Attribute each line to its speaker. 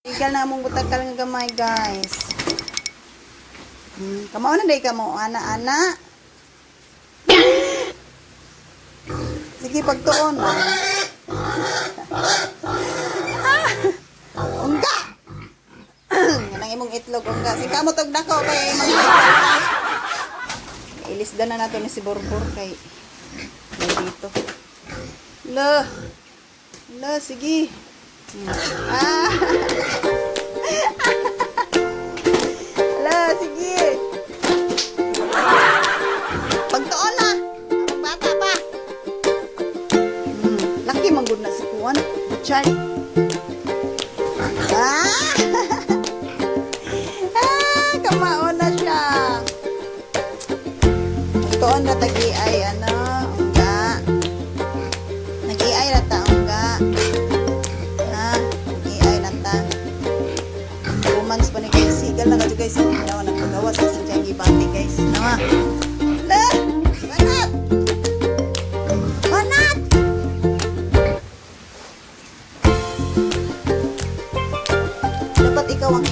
Speaker 1: Igal na mong butakal nga gamay, guys. Kamao na day kamo, ana-ana. Sige, pagtuon. Ungga! Ganang imong itlog, ungga. Sige, kamo tog dako kay ilisda na nato ni si Borbor kay dito. La, sige. La, sige. Pagtuon na. Bata pa. Laki manggod na si Kuan. Chay. Kamao na siya. Pagtuon na tagi ay ungga. Nag-iay na ta ungga. Nag-iay na ta. 2 months pa ni guys. Sigal na ka guys. Nawa nagpagawa sa siya gibati guys. Nawa. Banat! Banat! Dapat ikaw ang